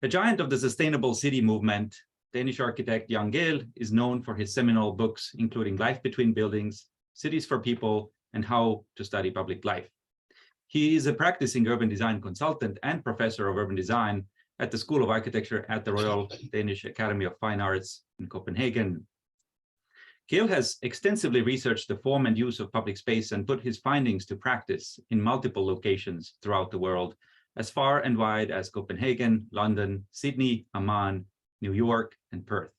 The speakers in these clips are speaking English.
A giant of the sustainable city movement, Danish architect Jan Gehl is known for his seminal books, including Life Between Buildings, Cities for People, and How to Study Public Life. He is a practicing urban design consultant and professor of urban design at the School of Architecture at the Royal Danish Academy of Fine Arts in Copenhagen. Gehl has extensively researched the form and use of public space and put his findings to practice in multiple locations throughout the world, as far and wide as Copenhagen, London, Sydney, Amman, New York, and Perth.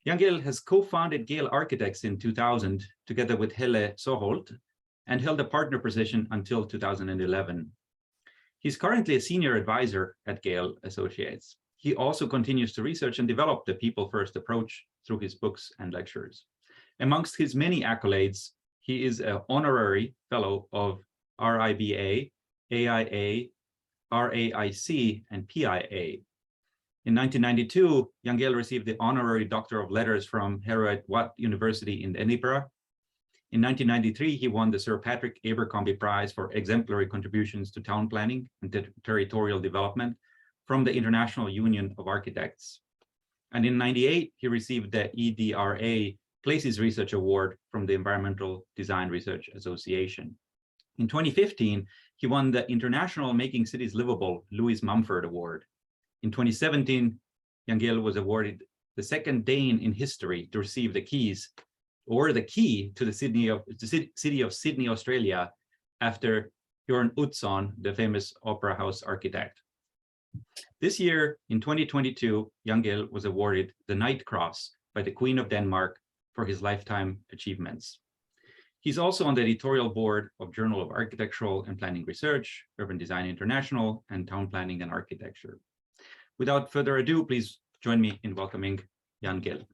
Jan Gehl has co-founded Gehl Architects in 2000 together with Helle Soholt and held a partner position until 2011. He's currently a senior advisor at Gehl Associates. He also continues to research and develop the people-first approach through his books and lectures. Amongst his many accolades, he is an honorary fellow of RIBA, AIA, RAIC, and PIA. In 1992, Jan Gehl received the Honorary Doctor of Letters from Heriot Watt University in Edinburgh. In 1993, he won the Sir Patrick Abercrombie Prize for exemplary contributions to town planning and territorial development from the International Union of Architects. And in 1998, he received the EDRA Places Research Award from the Environmental Design Research Association. In 2015, he won the International Making Cities Livable Louis Mumford Award. In 2017, Jan Gehl was awarded the second Dane in history to receive the keys or the key to the city of Sydney, Australia, after Bjørn Utzon, the famous opera house architect. This year, in 2022, Jan Gehl was awarded the Knight Cross by the Queen of Denmark for his lifetime achievements. He's also on the editorial board of Journal of Architectural and Planning Research, Urban Design International, and Town Planning and Architecture. Without further ado, please join me in welcoming Jan Gehl.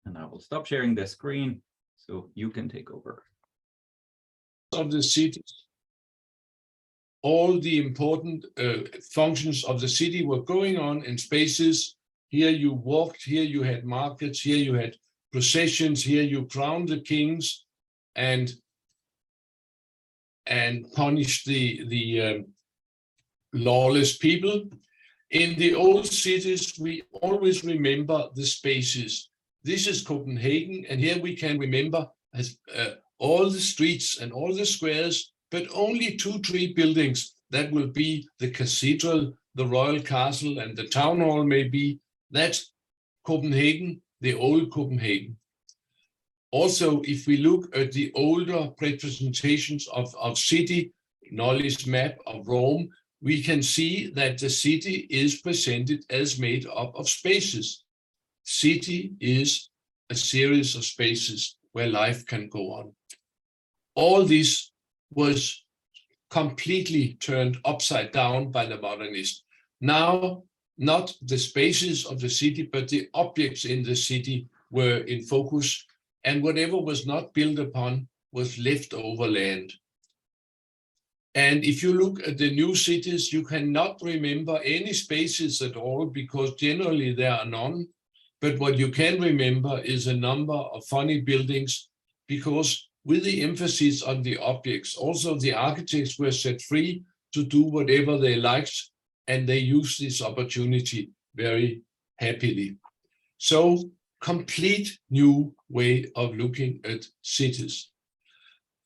And I will stop sharing the screen so you can take over. Of the cities, all the important functions of the city were going on in spaces. Here you walked, here you had markets, here you had processions, here you crowned the kings and punished the lawless people. In the old cities, we always remember the spaces. This is Copenhagen, and here we can remember as all the streets and all the squares, but only 2-3 buildings. That will be the cathedral, the royal castle, and the town hall maybe. That's Copenhagen, the old Copenhagen. Also, if we look at the older representations of city, knowledge map of Rome, we can see that the city is presented as made up of spaces. City is a series of spaces where life can go on. All this was completely turned upside down by the modernists. Now, not the spaces of the city, but the objects in the city were in focus, and whatever was not built upon was leftover land. And if you look at the new cities, you cannot remember any spaces at all because generally there are none. But what you can remember is a number of funny buildings because with the emphasis on the objects, also the architects were set free to do whatever they liked, and they used this opportunity very happily. So, complete new way of looking at cities.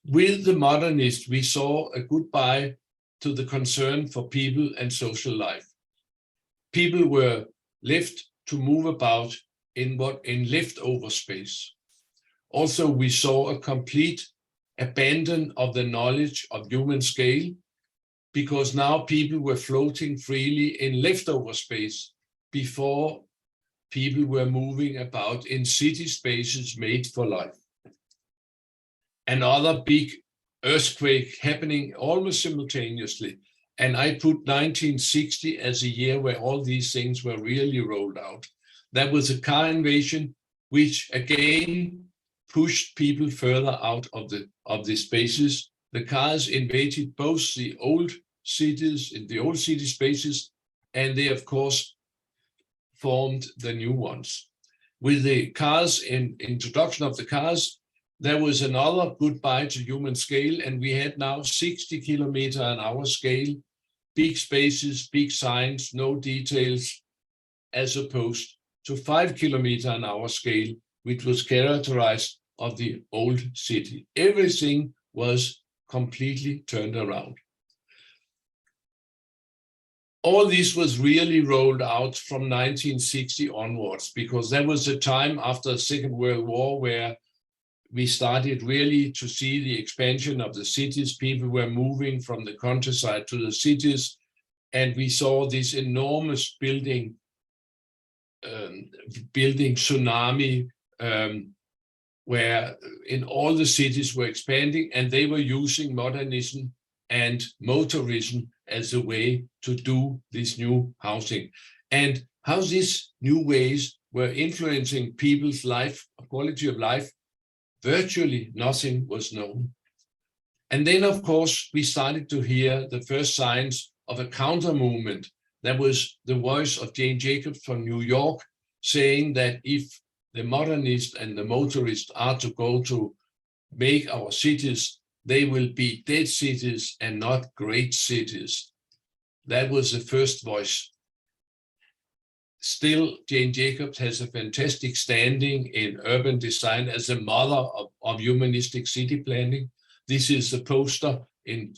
With the modernists, we saw a goodbye to the concern for people and social life. People were left to move about in leftover space. Also, we saw a complete abandon of the knowledge of human scale, because now people were floating freely in leftover space before people were moving about in city spaces made for life. Another big earthquake happening almost simultaneously. And I put 1960 as a year where all these things were really rolled out. That was a car invasion, which again pushed people further out of the spaces. The cars invaded both the old cities, in the old city spaces, and they of course formed the new ones. With the cars, in introduction of the cars, there was another goodbye to human scale, and we had now 60 km/h scale big spaces, big signs, no details, as opposed to 5 km/h scale, which was characterized of the old city. Everything was completely turned around. All this was really rolled out from 1960 onwards, because that was the time after the Second World War where we started really to see the expansion of the cities. People were moving from the countryside to the cities, and we saw this enormous building tsunami, where in all the cities were expanding, and they were using modernism and motorism as a way to do this new housing. And how these new ways were influencing people's life, quality of life, virtually nothing was known. And then, of course, we started to hear the first signs of a counter movement. That was the voice of Jane Jacobs from New York, saying that if the modernists and the motorists are to go to make our cities, they will be dead cities and not great cities. That was the first voice. Still, Jane Jacobs has a fantastic standing in urban design as a mother of humanistic city planning. This is the poster in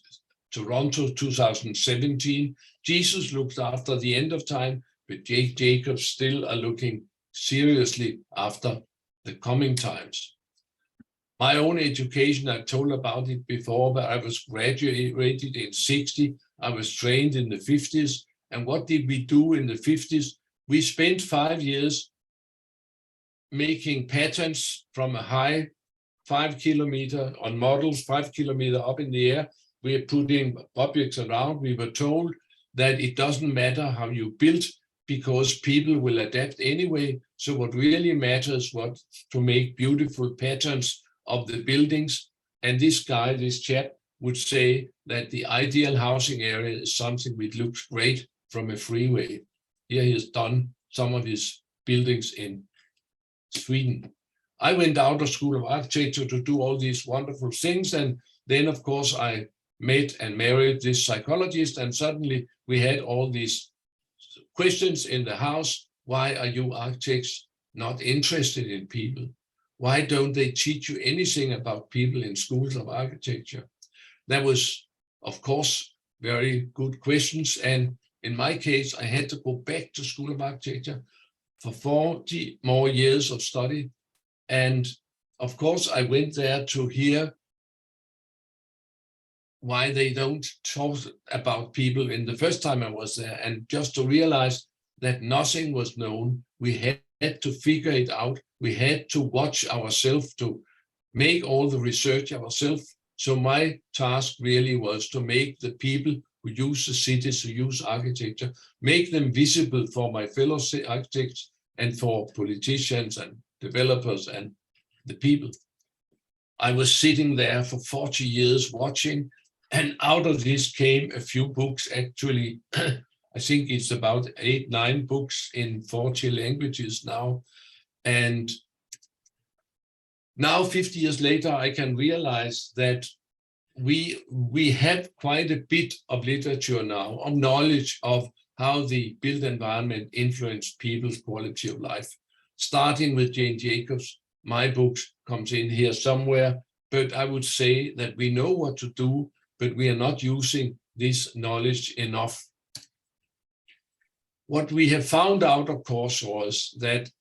Toronto 2017. Jesus looked after the end of time, but Jane Jacobs still are looking seriously after the coming times. My own education, I've told about it before, but I was graduated in 60. I was trained in the 50s. And what did we do in the 50s? We spent 5 years making patterns from a high 5 kilometer on models, 5 kilometer up in the air. We are putting objects around. We were told that it doesn't matter how you build, because people will adapt anyway. So what really matters was to make beautiful patterns of the buildings. And this guy, this chap, would say that the ideal housing area is something which looks great from a freeway. Here he has done some of his buildings in Sweden. I went out of School of Architecture to do all these wonderful things. And then, of course, I met and married this psychologist. And suddenly we had all these questions in the house. Why are you architects not interested in people? Why don't they teach you anything about people in schools of architecture? That was, of course, very good questions. And in my case, I had to go back to School of Architecture for 40 more years of study. And of course, I went there to hear why they don't talk about people in the first time I was there, and just to realize that nothing was known. We had to figure it out. We had to watch ourselves, to make all the research ourselves. So my task really was to make the people who use the cities, who use architecture, make them visible for my fellow architects and for politicians and developers and the people. I was sitting there for 40 years watching, and out of this came a few books, actually. I think it's about 8, 9 books in 40 languages now. And now, 50 years later, I can realize that we have quite a bit of literature now, of knowledge of how the built environment influenced people's quality of life. Starting with Jane Jacobs, my books comes in here somewhere, but I would say that we know what to do, but we are not using this knowledge enough. What we have found out, of course, was that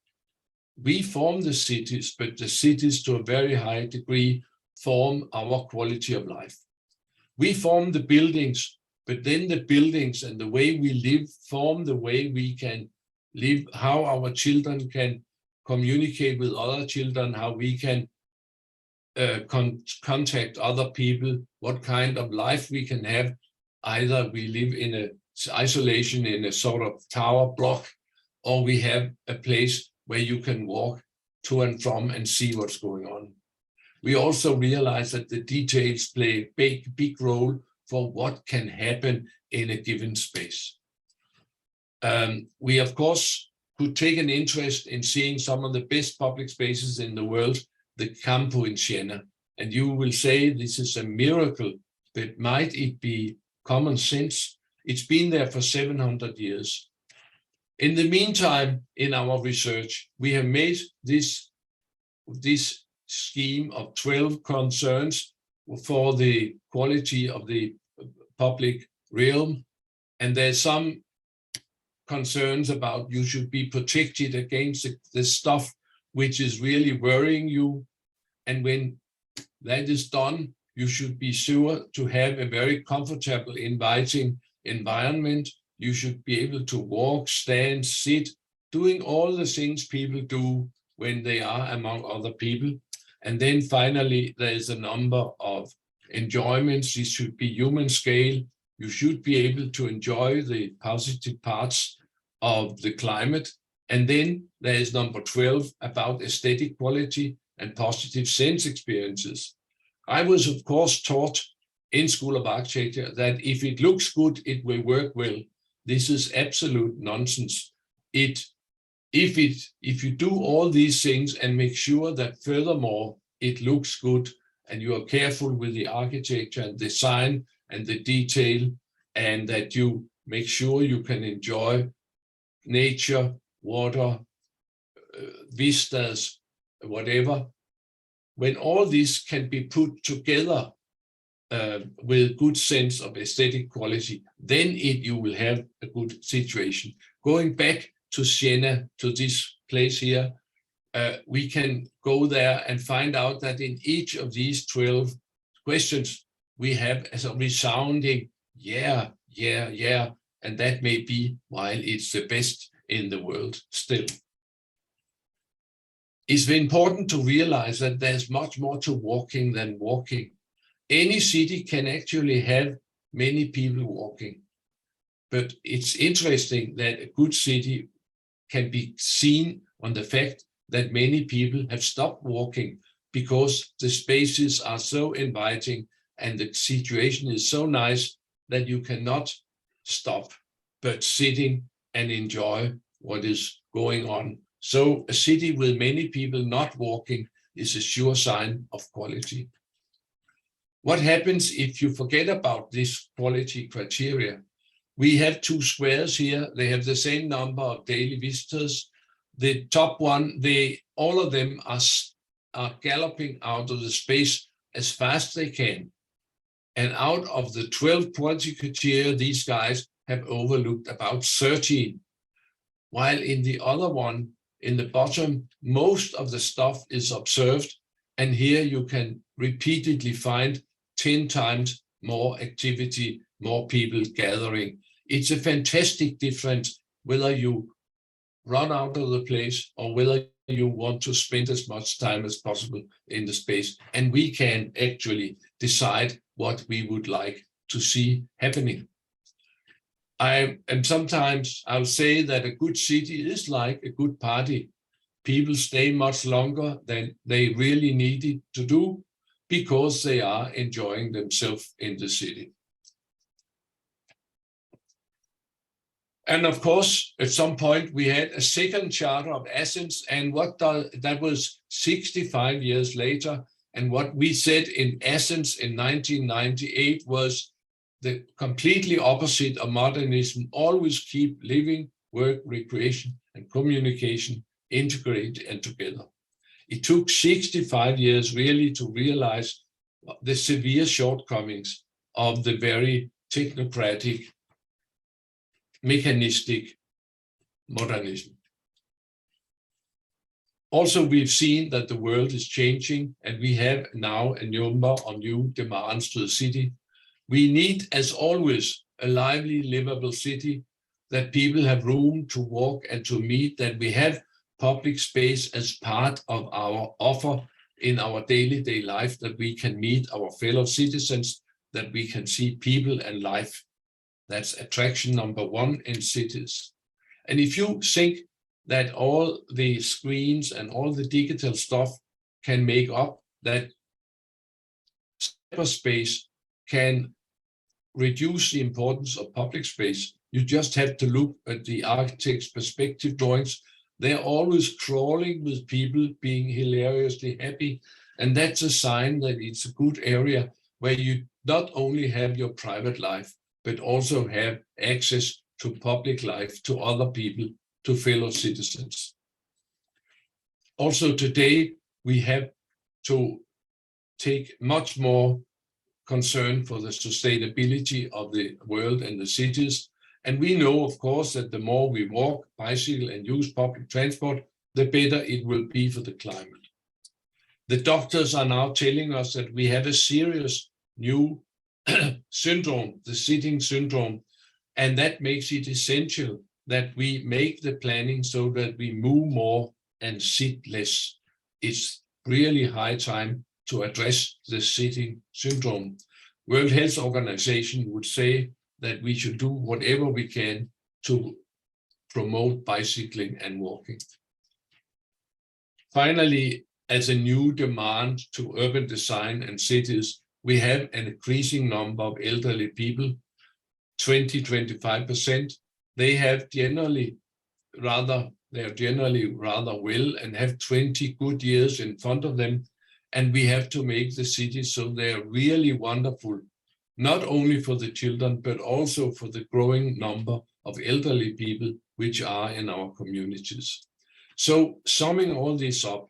we form the cities, but the cities to a very high degree form our quality of life. We form the buildings, but then the buildings and the way we live form the way we can live, how our children can communicate with other children, how we can contact other people, what kind of life we can have. Either we live in a isolation in a sort of tower block, or we have a place where you can walk to and from and see what's going on. We also realize that the details play a big role for what can happen in a given space. We, of course, could take an interest in seeing some of the best public spaces in the world, the Campo in Siena. And you will say this is a miracle, but might it be common sense? It's been there for 700 years. In the meantime, in our research, we have made this scheme of 12 concerns for the quality of the public realm. And there's some concerns about you should be protected against the stuff which is really worrying you. And when that is done, you should be sure to have a very comfortable, inviting environment. You should be able to walk, stand, sit, doing all the things people do when they are among other people. And then finally, there is a number of enjoyments. This should be human scale. You should be able to enjoy the positive parts of the climate. And then there is number 12 about aesthetic quality and positive sense experiences. I was, of course, taught in School of Architecture that if it looks good, it will work well. This is absolute nonsense. If you do all these things and make sure that furthermore it looks good and you are careful with the architecture and design and the detail, and that you make sure you can enjoy nature, water, vistas, whatever, when all this can be put together with good sense of aesthetic quality, then you will have a good situation. Going back to Siena, to this place here, we can go there and find out that in each of these 12 questions, we have as a resounding, yeah, yeah, yeah, and that may be why it's the best in the world still. It's important to realize that there's much more to walking than walking. Any city can actually have many people walking, but it's interesting that a good city can be seen on the fact that many people have stopped walking because the spaces are so inviting and the situation is so nice that you cannot stop but sitting and enjoy what is going on. So a city with many people not walking is a sure sign of quality. What happens if you forget about this quality criteria? We have two squares here. They have the same number of daily visitors. The top one, all of them are galloping out of the space as fast as they can. And out of the 12 quality criteria, these guys have overlooked about 13. While in the other one, in the bottom, most of the stuff is observed. And here you can repeatedly find 10 times more activity, more people gathering. It's a fantastic difference whether you run out of the place or whether you want to spend as much time as possible in the space. And we can actually decide what we would like to see happening. And sometimes I'll say that a good city is like a good party. People stay much longer than they really needed to do because they are enjoying themselves in the city. And of course, at some point we had a second charter of Athens, and that was 65 years later. And what we said in Athens in 1998 was the completely opposite of modernism: always keep living, work, recreation, and communication integrated and together. It took 65 years really to realize the severe shortcomings of the very technocratic, mechanistic modernism. Also, we've seen that the world is changing, and we have now a number of new demands to the city. We need, as always, a lively, livable city, that people have room to walk and to meet, that we have public space as part of our offer in our daily life, that we can meet our fellow citizens, that we can see people and life. That's attraction number one in cities. And if you think that all the screens and all the digital stuff can make up, that cyberspace can reduce the importance of public space, you just have to look at the architect's perspective drawings. They're always crawling with people being hilariously happy. And that's a sign that it's a good area where you not only have your private life, but also have access to public life, to other people, to fellow citizens. Also today, we have to take much more concern for the sustainability of the world and the cities. And we know, of course, that the more we walk, bicycle, and use public transport, the better it will be for the climate. The doctors are now telling us that we have a serious new syndrome, the sitting syndrome, and that makes it essential that we make the planning so that we move more and sit less. It's really high time to address the sitting syndrome. World Health Organization would say that we should do whatever we can to promote bicycling and walking. Finally, as a new demand to urban design and cities, we have an increasing number of elderly people, 20-25%. They are generally rather well and have 20 good years in front of them. And we have to make the cities so they are really wonderful, not only for the children, but also for the growing number of elderly people which are in our communities. So summing all this up,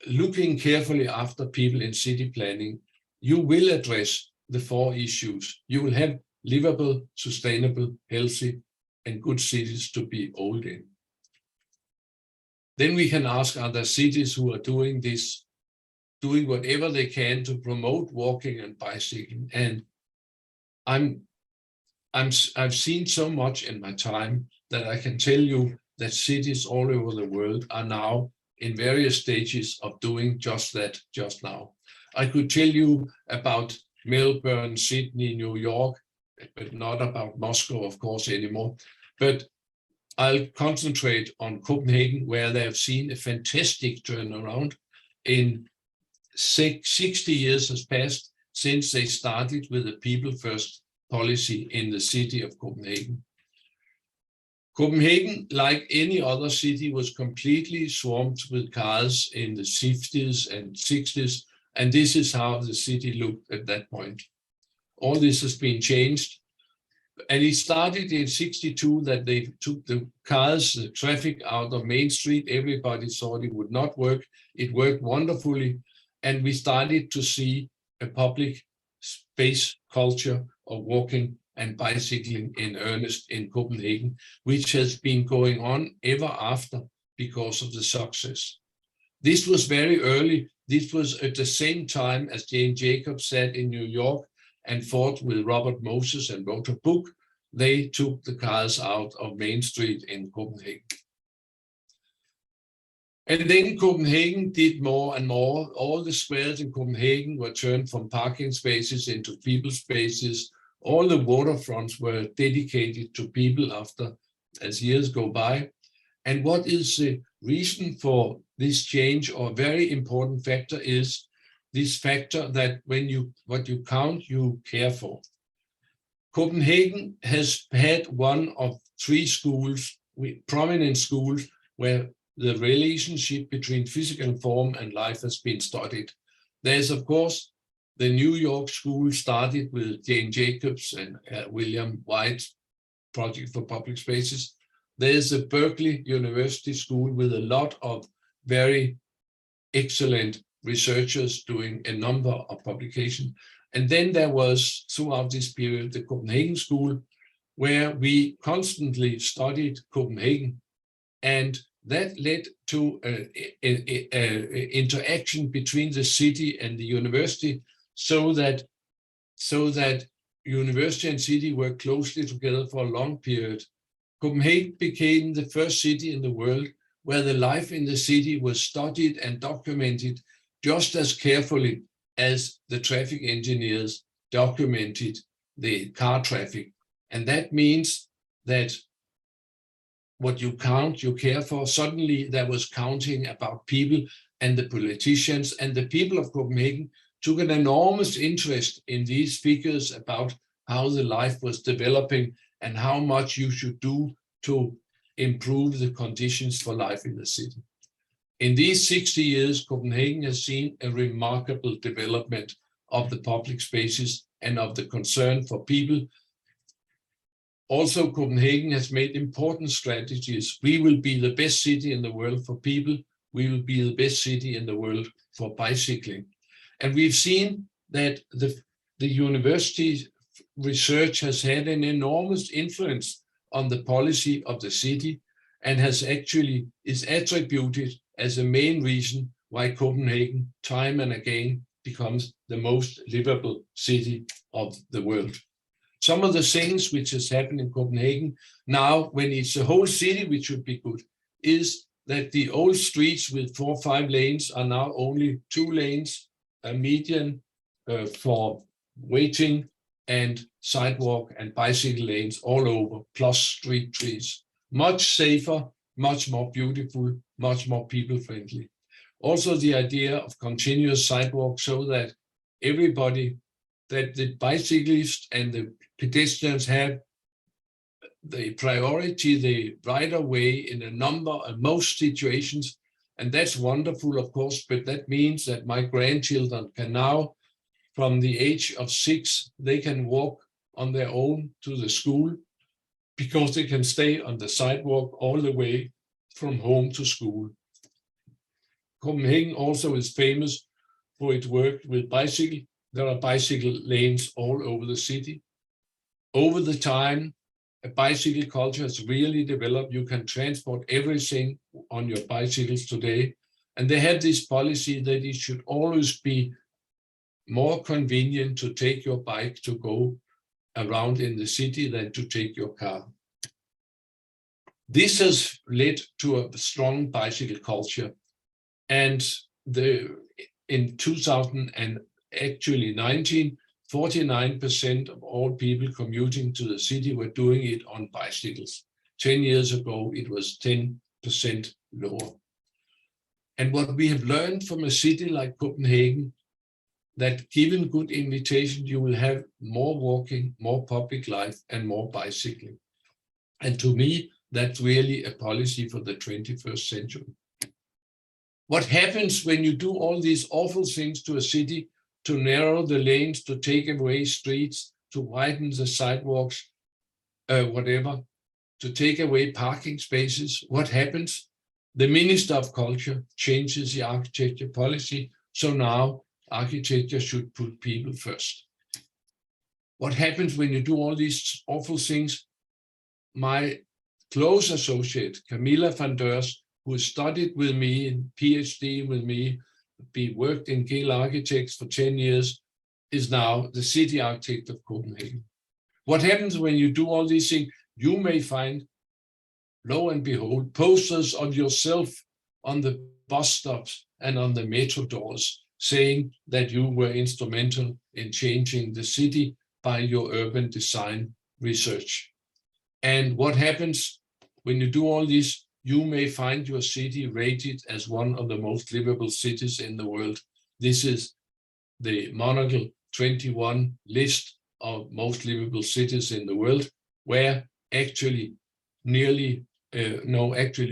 looking carefully after people in city planning, you will address the 4 issues. You will have livable, sustainable, healthy, and good cities to be old in. Then we can ask, are there cities who are doing this, doing whatever they can to promote walking and bicycling? And I've seen so much in my time that I can tell you that cities all over the world are now in various stages of doing just that just now. I could tell you about Melbourne, Sydney, New York, but not about Moscow, of course, anymore. But I'll concentrate on Copenhagen, where they have seen a fantastic turnaround. In 60 years has passed since they started with the people first policy in the city of Copenhagen. Copenhagen, like any other city, was completely swamped with cars in the 50s and 60s, and this is how the city looked at that point. All this has been changed, and it started in 62 that they took the cars, the traffic out of Main Street. Everybody thought it would not work. It worked wonderfully, and we started to see a public space culture of walking and bicycling in earnest in Copenhagen, which has been going on ever after because of the success. This was very early. This was at the same time as Jane Jacobs sat in New York and fought with Robert Moses and wrote a book. They took the cars out of Main Street in Copenhagen. And then Copenhagen did more and more. All the squares in Copenhagen were turned from parking spaces into people spaces. All the waterfronts were dedicated to people as years go by. And what is the reason for this change, or a very important factor, is this factor that what you count, you care for. Copenhagen has had one of 3 schools, prominent schools, where the relationship between physical form and life has been studied. There's, of course, the New York school started with Jane Jacobs and William White's Project for Public Spaces. There's the Berkeley University School with a lot of very excellent researchers doing a number of publications. And then there was, throughout this period, the Copenhagen School, where we constantly studied Copenhagen. And that led to interaction between the city and the university, so that university and city worked closely together for a long period. Copenhagen became the first city in the world where the life in the city was studied and documented just as carefully as the traffic engineers documented the car traffic. And that means that what you count, you care for. Suddenly there was counting about people, and the politicians and the people of Copenhagen took an enormous interest in these figures about how the life was developing and how much you should do to improve the conditions for life in the city. In these 60 years, Copenhagen has seen a remarkable development of the public spaces and of the concern for people. Also, Copenhagen has made important strategies. We will be the best city in the world for people. We will be the best city in the world for bicycling. And we've seen that the university research has had an enormous influence on the policy of the city and is attributed as a main reason why Copenhagen time and again becomes the most livable city of the world. Some of the things which has happened in Copenhagen now, when it's a whole city, which should be good, is that the old streets with 4 or 5 lanes are now only 2 lanes, a median for waiting, and sidewalk and bicycle lanes all over, plus street trees. Much safer, much more beautiful, much more people-friendly. Also, the idea of continuous sidewalks so that that the bicyclists and the pedestrians have the priority, the right of way in most situations. And that's wonderful, of course, but that means that my grandchildren can now, from the age of 6, they can walk on their own to the school because they can stay on the sidewalk all the way from home to school. Copenhagen also is famous for its work with bicycle. There are bicycle lanes all over the city. Over the time, a bicycle culture has really developed. You can transport everything on your bicycles today. And they have this policy that it should always be more convenient to take your bike to go around in the city than to take your car. This has led to a strong bicycle culture. And in 2019, 49% of all people commuting to the city were doing it on bicycles. 10 years ago, it was 10% lower. And what we have learned from a city like Copenhagen, that given good invitation, you will have more walking, more public life, and more bicycling. And to me, that's really a policy for the 21st century. What happens when you do all these awful things to a city, to narrow the lanes, to take away streets, to widen the sidewalks, to take away parking spaces? What happens? The Minister of Culture changes the architecture policy, so now architecture should put people first. What happens when you do all these awful things? My close associate, Camilla van Deurs, who studied with me and PhD with me, worked in Gehl Architects for 10 years, is now the city architect of Copenhagen. What happens when you do all these things? You may find, lo and behold, posters of yourself on the bus stops and on the metro doors saying that you were instrumental in changing the city by your urban design research. And what happens when you do all this? You may find your city rated as one of the most livable cities in the world. This is the Monocle 21 list of most livable cities in the world, where actually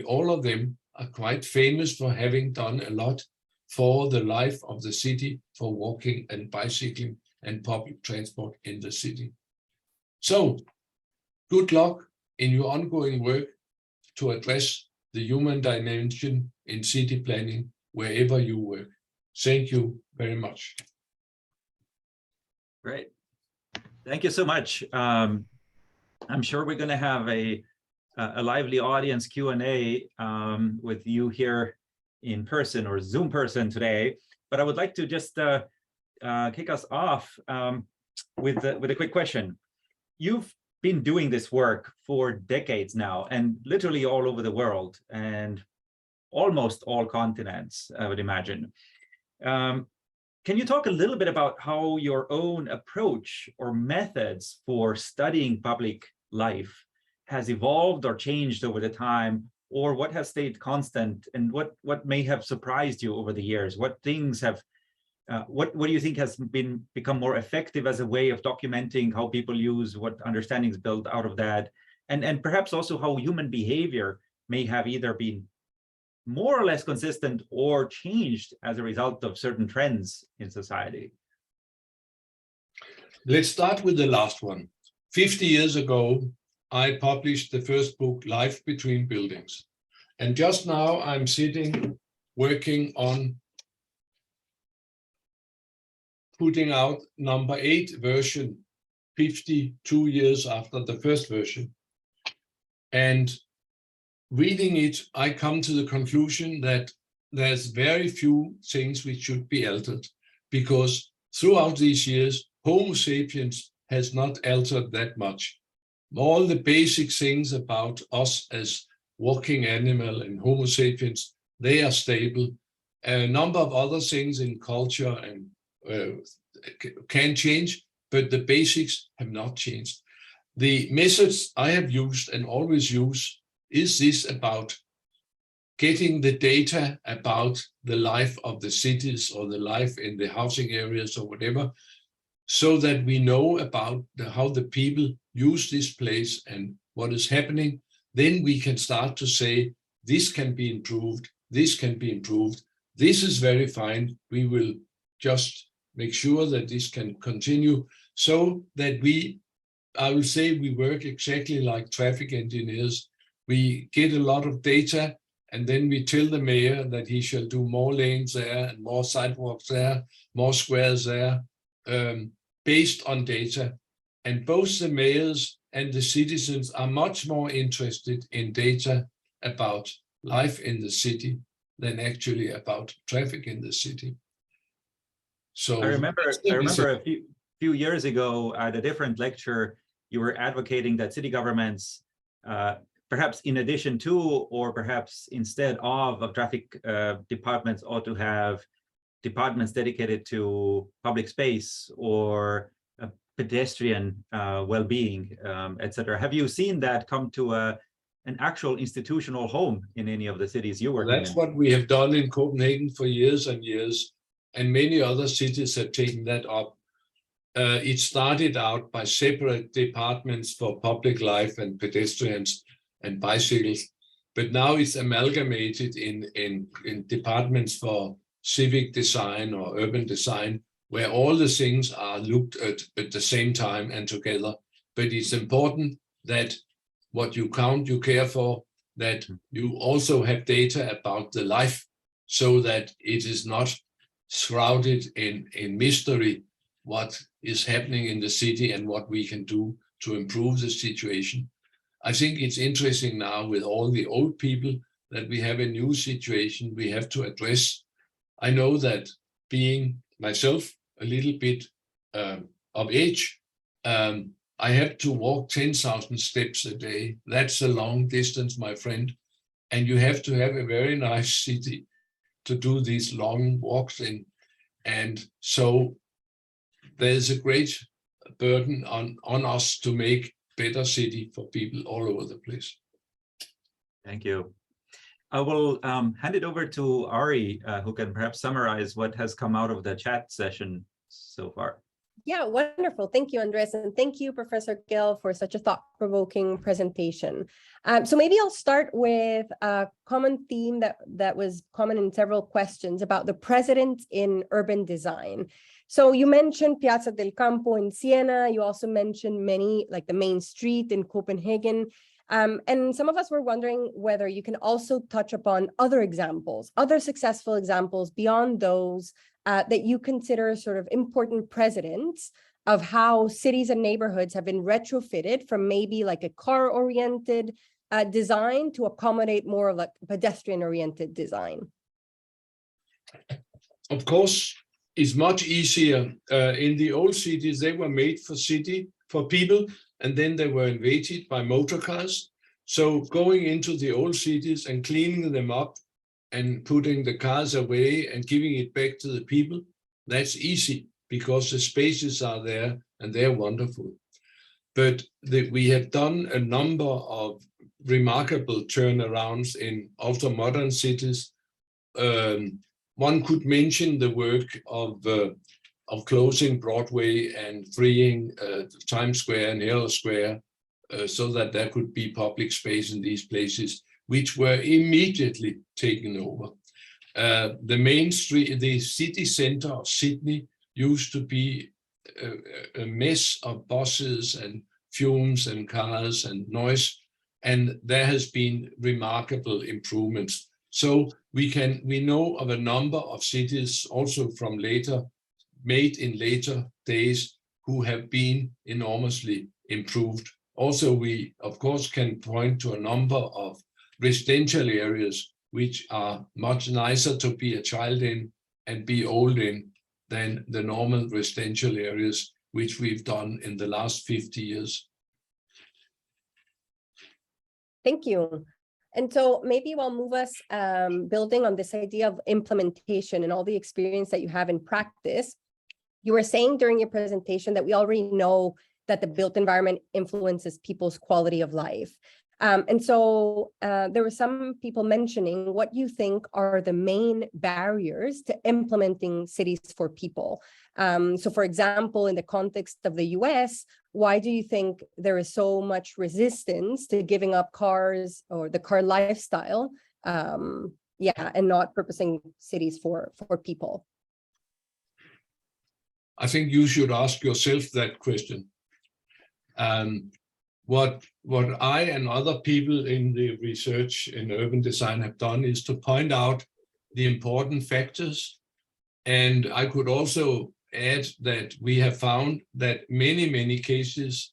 all of them are quite famous for having done a lot for the life of the city, for walking and bicycling and public transport in the city. So, good luck in your ongoing work to address the human dimension in city planning wherever you work. Thank you very much. Great. Thank you so much. I'm sure we're going to have a lively audience Q&A with you here in person or Zoom person today. But I would like to just kick us off with a quick question. You've been doing this work for decades now, and literally all over the world and almost all continents, I would imagine. Can you talk a little bit about how your own approach or methods for studying public life has evolved or changed over the time, or what has stayed constant, and what may have surprised you over the years? What things have what do you think has become more effective as a way of documenting how people use, what understandings built out of that, and perhaps also how human behavior may have either been more or less consistent or changed as a result of certain trends in society? Let's start with the last one. 50 years ago, I published the first book, Life Between Buildings. And just now I'm sitting working on putting out number 8 version, 52 years after the first version. And reading it, I come to the conclusion that there's very few things which should be altered, because throughout these years, Homo sapiens has not altered that much. All the basic things about us as walking animal and Homo sapiens, they are stable. A number of other things in culture and can change, but the basics have not changed. The methods I have used and always use is this about getting the data about the life of the cities or the life in the housing areas or whatever, so that we know about how the people use this place and what is happening. Then we can start to say, this can be improved, this can be improved, this is very fine, we will just make sure that this can continue, so that I will say we work exactly like traffic engineers. We get a lot of data, and then we tell the mayor that he shall do more lanes there and more sidewalks there, more squares there, based on data. And both the mayors and the citizens are much more interested in data about life in the city than actually about traffic in the city. So I remember a few years ago at a different lecture, you were advocating that city governments, perhaps in addition to, or perhaps instead of traffic departments, ought to have departments dedicated to public space or pedestrian well-being, etc. Have you seen that come to an actual institutional home in any of the cities you work in? That's what we have done in Copenhagen for years and years, and many other cities have taken that up. It started out by separate departments for public life and pedestrians and bicycles, but now it's amalgamated in departments for civic design or urban design, where all the things are looked at the same time and together. But it's important that what you count, you care for, that you also have data about the life, so that it is not shrouded in mystery what is happening in the city and what we can do to improve the situation. I think it's interesting now with all the old people that we have a new situation we have to address. I know that being myself a little bit of age, I have to walk 10,000 steps a day. That's a long distance, my friend. And you have to have a very nice city to do these long walks in. And so there's a great burden on us to make better city for people all over the place. Thank you. I will hand it over to Ari, who can perhaps summarize what has come out of the chat session so far. Yeah, wonderful. Thank you, Andres. And thank you, Professor Gehl, for such a thought-provoking presentation. So maybe I'll start with a common theme that was common in several questions about the president in urban design. So you mentioned Piazza del Campo in Siena. You also mentioned many, like the main street in Copenhagen. And some of us were wondering whether you can also touch upon other examples, other successful examples beyond those that you consider sort of important precedents of how cities and neighborhoods have been retrofitted from maybe like a car-oriented design to accommodate more of like pedestrian-oriented design. Of course, it's much easier. In the old cities, they were made for people, and then they were invaded by motor cars. So going into the old cities and cleaning them up and putting the cars away and giving it back to the people, that's easy because the spaces are there and they're wonderful. But we have done a number of remarkable turnarounds in ultra-modern cities. One could mention the work of closing Broadway and freeing Times Square and Herald Square so that there could be public space in these places, which were immediately taken over. The main street, the city center of Sydney used to be a mess of buses and fumes and cars and noise. And there has been remarkable improvements. So we know of a number of cities also from made in later days who have been enormously improved. Also, we of course can point to a number of residential areas which are much nicer to be a child in and be old in than the normal residential areas which we've done in the last 50 years. Thank you. And so maybe we'll move us building on this idea of implementation and all the experience that you have in practice. You were saying during your presentation that we already know that the built environment influences people's quality of life. And so there were some people mentioning what you think are the main barriers to implementing cities for people. So for example, in the context of the US, why do you think there is so much resistance to giving up cars or the car lifestyle, and not purposing cities for people? I think you should ask yourself that question. What I and other people in the research in urban design have done is to point out the important factors. And I could also add that we have found that many cases,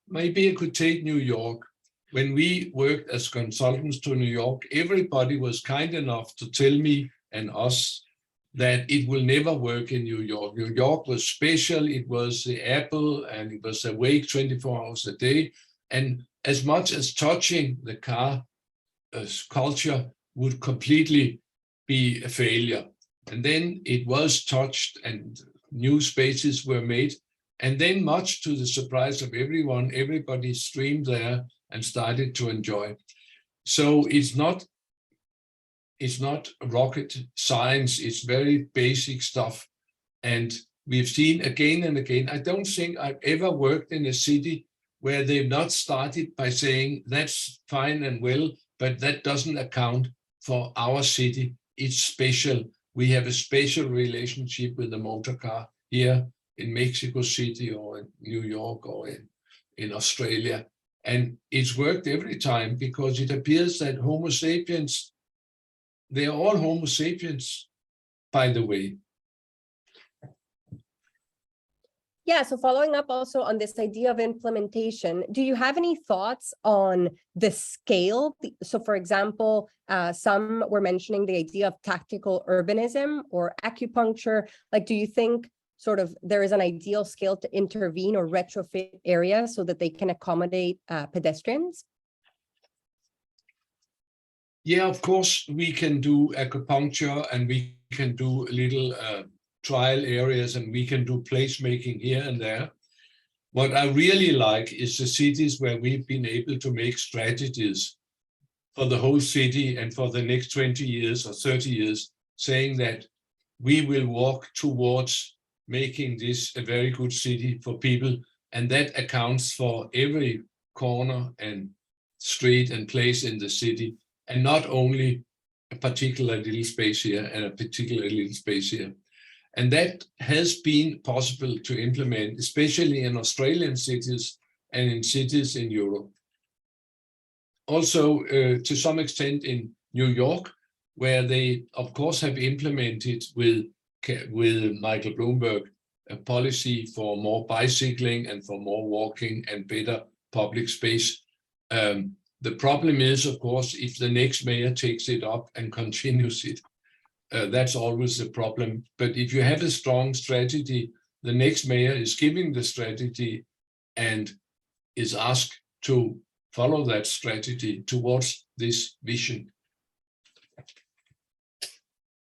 maybe I could take New York. When we worked as consultants to New York, everybody was kind enough to tell me and us that it will never work in New York. New York was special, it was the apple, and it was awake 24 hours a day. And as much as touching the car culture would completely be a failure. And then it was touched and new spaces were made. And then much to the surprise of everyone, everybody streamed there and started to enjoy. So it's not rocket science, it's very basic stuff. And we've seen again and again, I don't think I've ever worked in a city where they've not started by saying, that's fine and well, but that doesn't account for our city. It's special. We have a special relationship with the motor car here in Mexico City or in New York or in Australia. And it's worked every time because it appears that Homo sapiens, they are all Homo sapiens, by the way. Yeah, so following up also on this idea of implementation, do you have any thoughts on the scale? So for example, some were mentioning the idea of tactical urbanism or acupuncture. Like, do you think sort of there is an ideal scale to intervene or retrofit areas so that they can accommodate pedestrians? Yeah, of course, we can do acupuncture and we can do little trial areas and we can do placemaking here and there. What I really like is the cities where we've been able to make strategies for the whole city and for the next 20 years or 30 years, saying that we will walk towards making this a very good city for people. And that accounts for every corner and street and place in the city, and not only a particular little space here and a particular little space here. And that has been possible to implement, especially in Australian cities and in cities in Europe. Also, to some extent in New York, where they, of course, have implemented with Michael Bloomberg a policy for more bicycling and for more walking and better public space. The problem is, of course, if the next mayor takes it up and continues it. That's always the problem. But if you have a strong strategy, the next mayor is giving the strategy and is asked to follow that strategy towards this vision.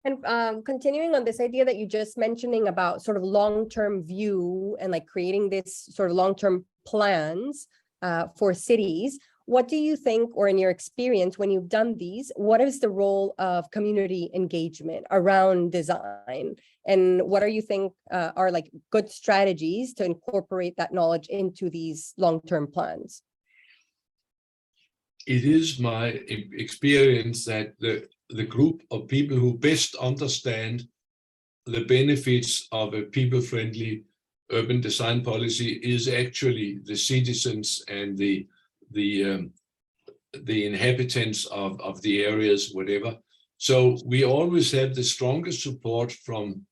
And continuing on this idea that you just mentioning about sort of long-term view and like creating this sort of long-term plans for cities, what do you think, or in your experience, when you've done these, what is the role of community engagement around design? And what do you think are like good strategies to incorporate that knowledge into these long-term plans? It is my experience that the group of people who best understand the benefits of a people-friendly urban design policy is actually the citizens and the inhabitants of the areas, whatever. So we always have the strongest support from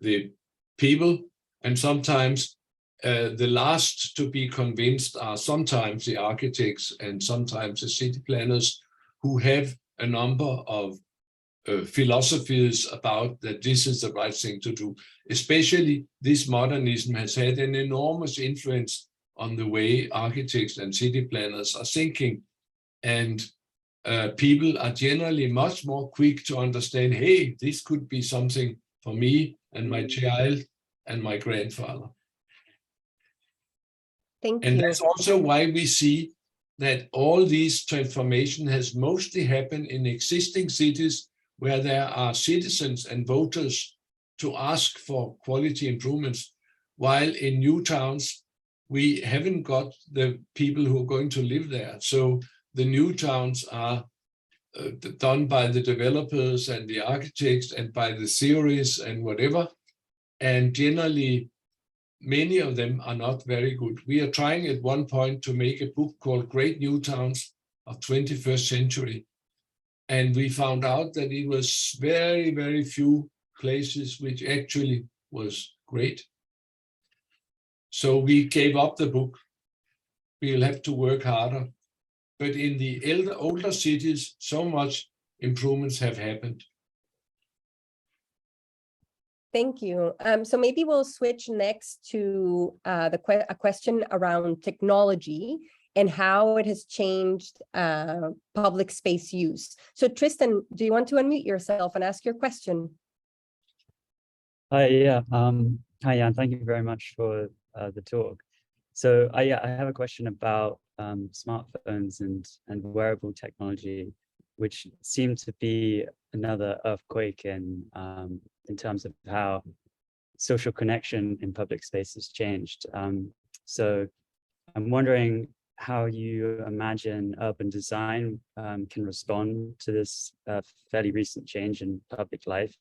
the people, and sometimes the last to be convinced are sometimes the architects and sometimes the city planners, who have a number of philosophies about that this is the right thing to do. Especially this modernism has had an enormous influence on the way architects and city planners are thinking. And people are generally much more quick to understand, hey, this could be something for me and my child and my grandfather. Thank And you. that's also why we see that all these transformation has mostly happened in existing cities where there are citizens and voters to ask for quality improvements, while in new towns, we haven't got the people who are going to live there. So the new towns are done by the developers and the architects and by the theories and whatever. And generally, many of them are not very good. We are trying at one point to make a book called Great New Towns of 21st Century. And we found out that it was very, very few places which actually was great. So we gave up the book. We'll have to work harder. But in the older cities, so much improvements have happened. Thank you. So maybe we'll switch next to a question around technology and how it has changed public space use. So Tristan, do you want to unmute yourself and ask your question? Hi, yeah. Hi, Jan. Thank you very much for the talk. So I have a question about smartphones and wearable technology, which seem to be another earthquake in terms of how social connection in public space has changed. So I'm wondering how you imagine urban design can respond to this fairly recent change in public life,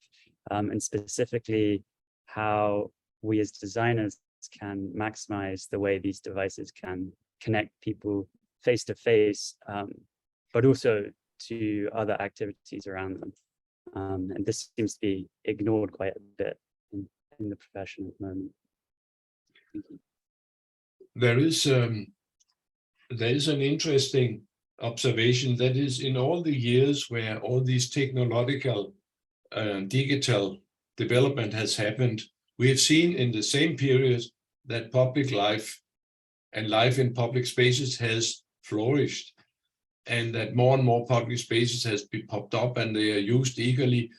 and specifically how we as designers can maximize the way these devices can connect people face to face, but also to other activities around them. And this seems to be ignored quite a bit in the profession at the moment. Thank you. There is an interesting observation, that is, in all the years where all these technological digital development has happened, we have seen in the same period that public life and life in public spaces has flourished, and that more and more public spaces has been popped up and they are used eagerly,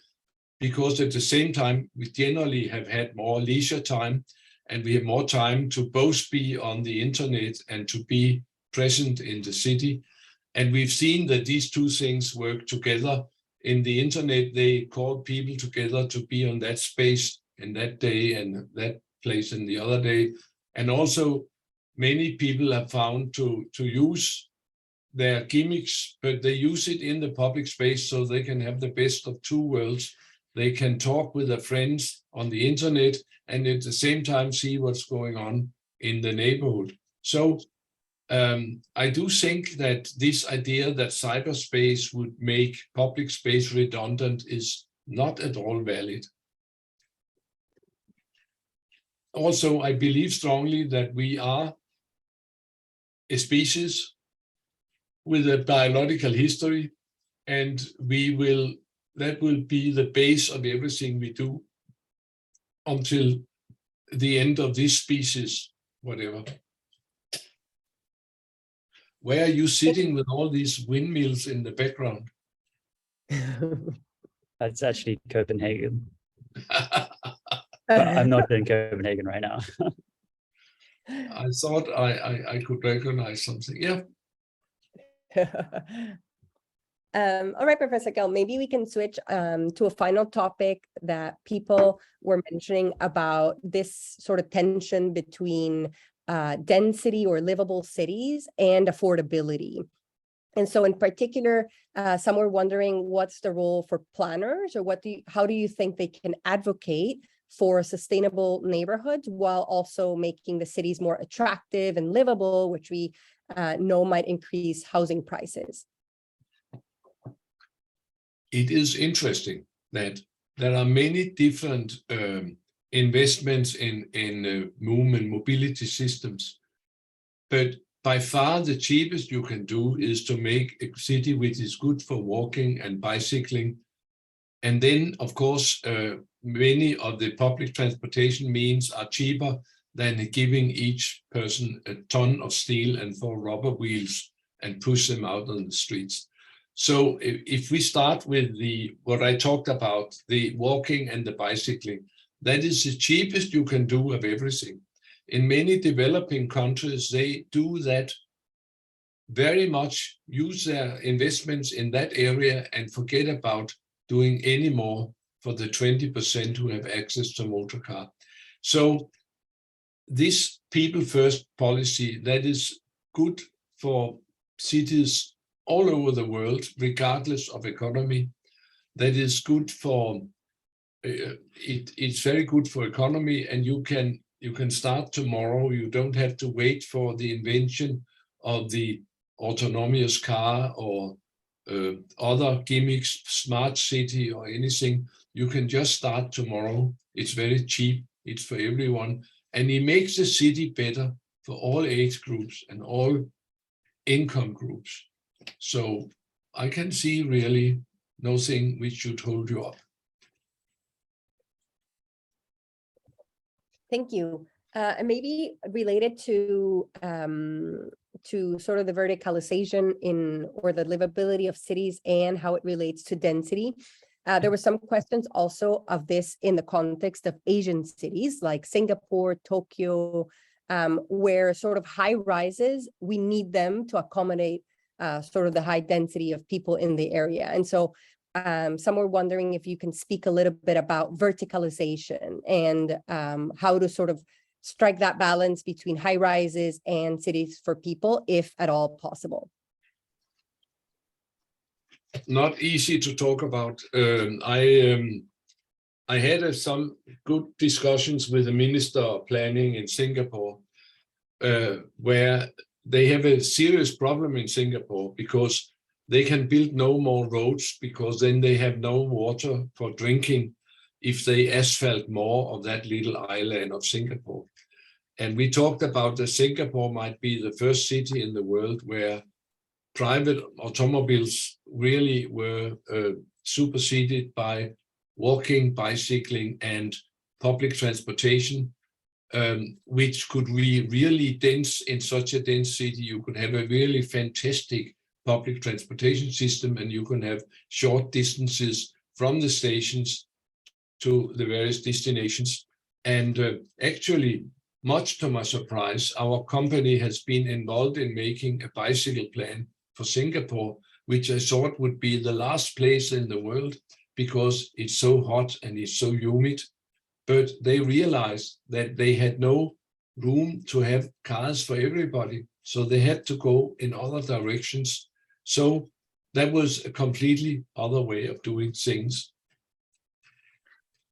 because at the same time we generally have had more leisure time, and we have more time to both be on the internet and to be present in the city. And we've seen that these two things work together. In the internet, they call people together to be on that space in that day and that place in the other day. And also many people have found to use their gimmicks, but they use it in the public space so they can have the best of two worlds. They can talk with their friends on the internet and at the same time see what's going on in the neighborhood. So I do think that this idea that cyberspace would make public space redundant is not at all valid. Also, I believe strongly that we are a species with a biological history, and that will be the base of everything we do until the end of this species, whatever. Where are you sitting with all these windmills in the background? That's actually Copenhagen. But I'm not in Copenhagen right now. I thought I could recognize something. Yeah. All right, Professor Gehl, maybe we can switch to a final topic that people were mentioning about this sort of tension between density or livable cities and affordability. And so in particular, some were wondering what's the role for planners, or how do you think they can advocate for sustainable neighborhoods while also making the cities more attractive and livable, which we know might increase housing prices? It is interesting that there are many different investments in movement mobility systems, but by far the cheapest you can do is to make a city which is good for walking and bicycling. And then, of course, many of the public transportation means are cheaper than giving each person a ton of steel and 4 rubber wheels and push them out on the streets. So if we start with what I talked about, the walking and the bicycling, that is the cheapest you can do of everything. In many developing countries, they do that very much, use their investments in that area and forget about doing any more for the 20% who have access to motor car. So this people first policy, that is good for cities all over the world, regardless of economy. That is good for, it's very good for economy, and you can start tomorrow. You don't have to wait for the invention of the autonomous car or other gimmicks, smart city or anything. You can just start tomorrow. It's very cheap. It's for everyone. And it makes the city better for all age groups and all income groups. So I can see really nothing which should hold you up. Thank you. And maybe related to sort of the verticalization or the livability of cities and how it relates to density. There were some questions also of this in the context of Asian cities like Singapore, Tokyo, where sort of high rises, we need them to accommodate sort of the high density of people in the area. And so some were wondering if you can speak a little bit about verticalization and how to sort of strike that balance between high rises and cities for people, if at all possible. Not easy to talk about. I had some good discussions with the Minister of Planning in Singapore, where they have a serious problem in Singapore because they can build no more roads because then they have no water for drinking if they asphalt more of that little island of Singapore. And we talked about that Singapore might be the first city in the world where private automobiles really were superseded by walking, bicycling, and public transportation, which could be really dense. In such a dense city, you could have a really fantastic public transportation system, and you can have short distances from the stations to the various destinations. And actually, much to my surprise, our company has been involved in making a bicycle plan for Singapore, which I thought would be the last place in the world because it's so hot and it's so humid. But they realized that they had no room to have cars for everybody, so they had to go in other directions. So that was a completely other way of doing things.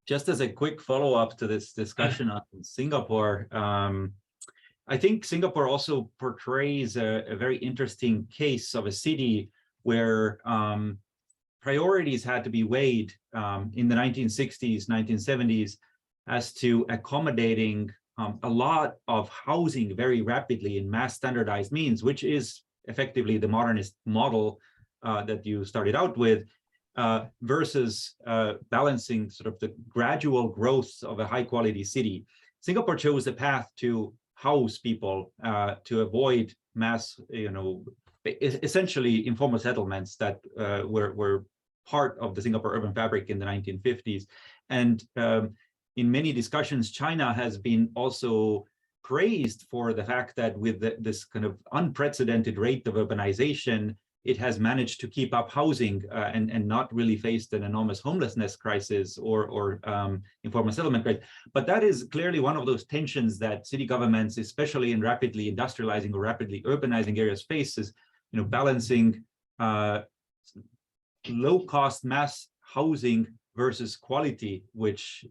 Just as a quick follow-up to this discussion on Singapore, I think Singapore also portrays a very interesting case of a city where priorities had to be weighed in the 1960s, 1970s as to accommodating a lot of housing very rapidly in mass standardized means, which is effectively the modernist model that you started out with, versus balancing sort of the gradual growth of a high quality city. Singapore chose a path to house people to avoid mass, essentially informal settlements that were part of the Singapore urban fabric in the 1950s. And in many discussions, China has been also praised for the fact that with this kind of unprecedented rate of urbanization, it has managed to keep up housing and not really faced an enormous homelessness crisis or informal settlement crisis. But that is clearly one of those tensions that city governments, especially in rapidly industrializing or rapidly urbanizing areas, faces, balancing low-cost mass housing versus quality, which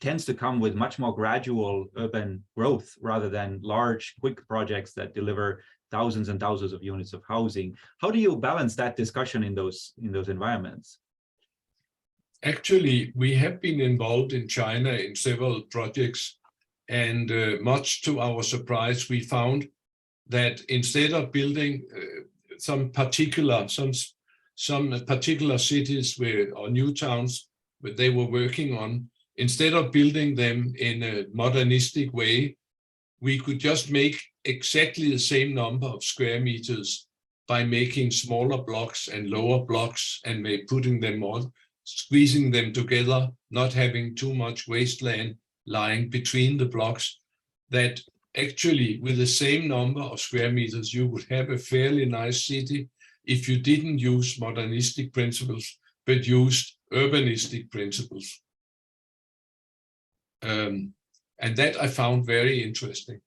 tends to come with much more gradual urban growth rather than large, quick projects that deliver thousands and thousands of units of housing. How do you balance that discussion in those environments? Actually, we have been involved in China in several projects, and much to our surprise, we found that instead of building some particular cities or new towns that they were working on, instead of building them in a modernistic way, we could just make exactly the same number of square meters by making smaller blocks and lower blocks and putting them on, squeezing them together, not having too much wasteland lying between the blocks, that actually with the same number of square meters, you would have a fairly nice city if you didn't use modernistic principles, but used urbanistic principles. And that I found very interesting.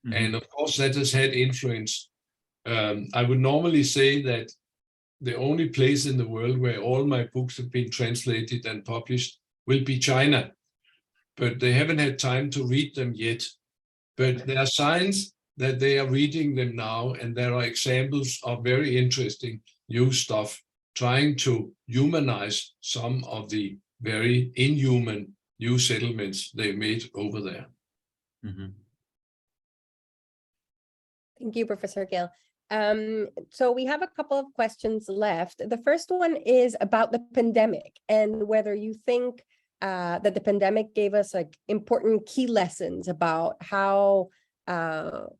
Mm-hmm. And of course, that has had influence. I would normally say that the only place in the world where all my books have been translated and published will be China, but they haven't had time to read them yet. But there are signs that they are reading them now, and there are examples of very interesting new stuff, trying to humanize some of the very inhuman new settlements they made over there. Mm-hmm. Thank you, Professor Gehl. So we have a couple of questions left. The first one is about the pandemic and whether you think that the pandemic gave us like important key lessons about how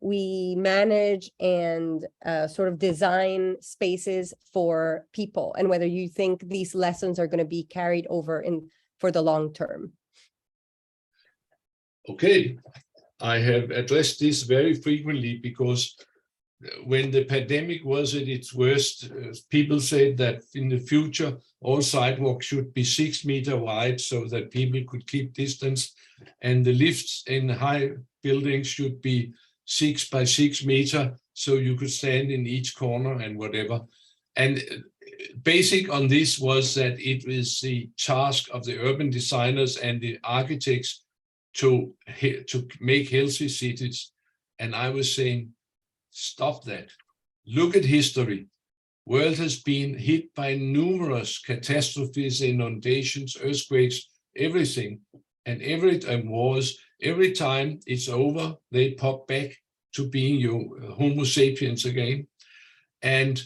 we manage and sort of design spaces for people, and whether you think these lessons are going to be carried over for the long term. Okay, I have addressed this very frequently because when the pandemic was at its worst, people said that in the future, all sidewalks should be 6 meters wide so that people could keep distance, and the lifts in high buildings should be 6 by 6 meters so you could stand in each corner and whatever. And basic on this was that it was the task of the urban designers and the architects to make healthy cities. And I was saying, stop that. Look at history. World has been hit by numerous catastrophes, inundations, earthquakes, everything, and wars. Every time it's over, they pop back to being Homo sapiens again. And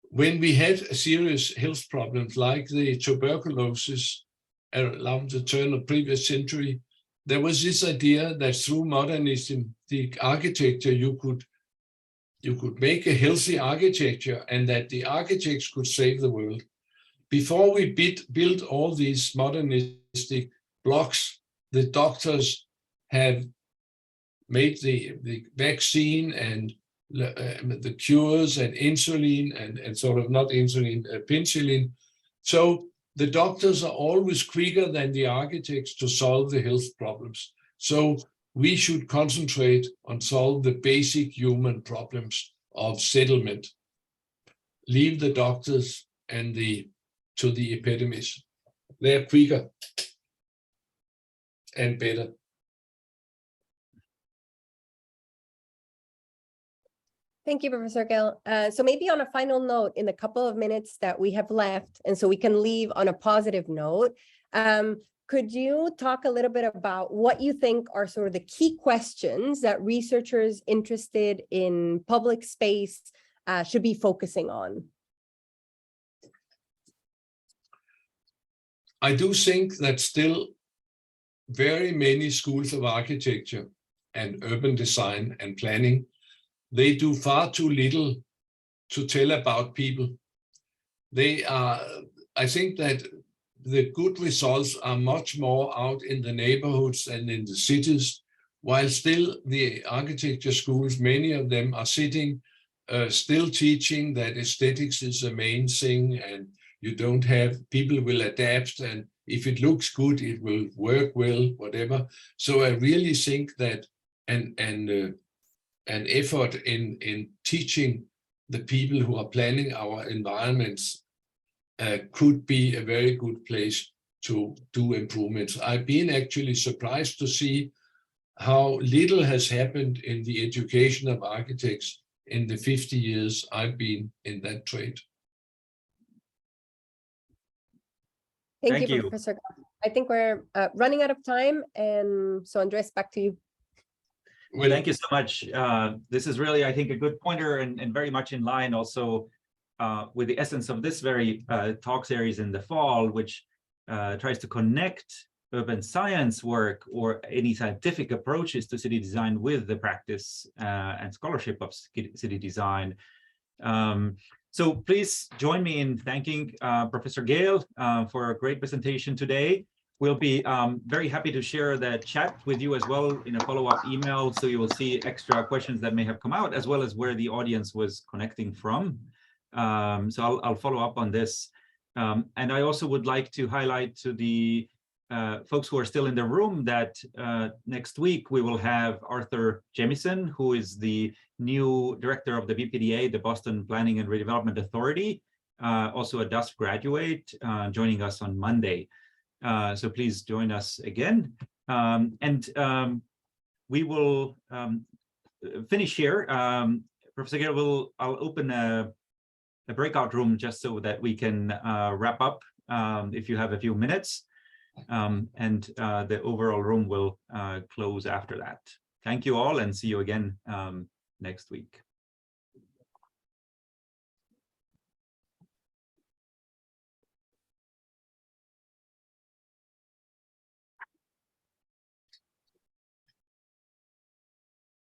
when we had serious health problems like the tuberculosis around the turn of previous century, there was this idea that through modernism, the architecture, you could make a healthy architecture, and that the architects could save the world. Before we built all these modernistic blocks, the doctors have made the vaccine and the cures and insulin and sort of not insulin, penicillin. So the doctors are always quicker than the architects to solve the health problems. So we should concentrate on solve the basic human problems of settlement. Leave the doctors and to the epidemics. They're quicker and better. Thank you, Professor Gehl. So maybe on a final note, in the couple of minutes that we have left, and so we can leave on a positive note, could you talk a little bit about what you think are sort of the key questions that researchers interested in public space should be focusing on? I do think that still very many schools of architecture and urban design and planning, they do far too little to tell about people. I think that the good results are much more out in the neighborhoods and in the cities, while still the architecture schools, many of them are sitting, still teaching that aesthetics is the main thing, and you don't have, people will adapt, and if it looks good, it will work well, whatever. So I really think that an effort in teaching the people who are planning our environments could be a very good place to do improvements. I've been actually surprised to see how little has happened in the education of architects in the 50 years I've been in that trade. Thank you, you. Professor Gehl. I think we're running out of time, and so Andres, back to you. Well, Thank you so much. This is really, I think, a good pointer and very much in line also with the essence of this very talk series in the fall, which tries to connect urban science work or any scientific approaches to city design with the practice and scholarship of city design. So please join me in thanking Professor Gehl for a great presentation today. We'll be very happy to share the chat with you as well in a follow-up email, so you will see extra questions that may have come out, as well as where the audience was connecting from. So I'll follow up on this. And I also would like to highlight to the folks who are still in the room that next week we will have Arthur Jemison, who is the new director of the BPDA, the Boston Planning and Redevelopment Authority, also a DUS graduate, joining us on Monday. So please join us again. We will finish here. Professor Gehl I'll open a breakout room just so that we can wrap up if you have a few minutes. And the overall room will close after that. Thank you all, and see you again next week.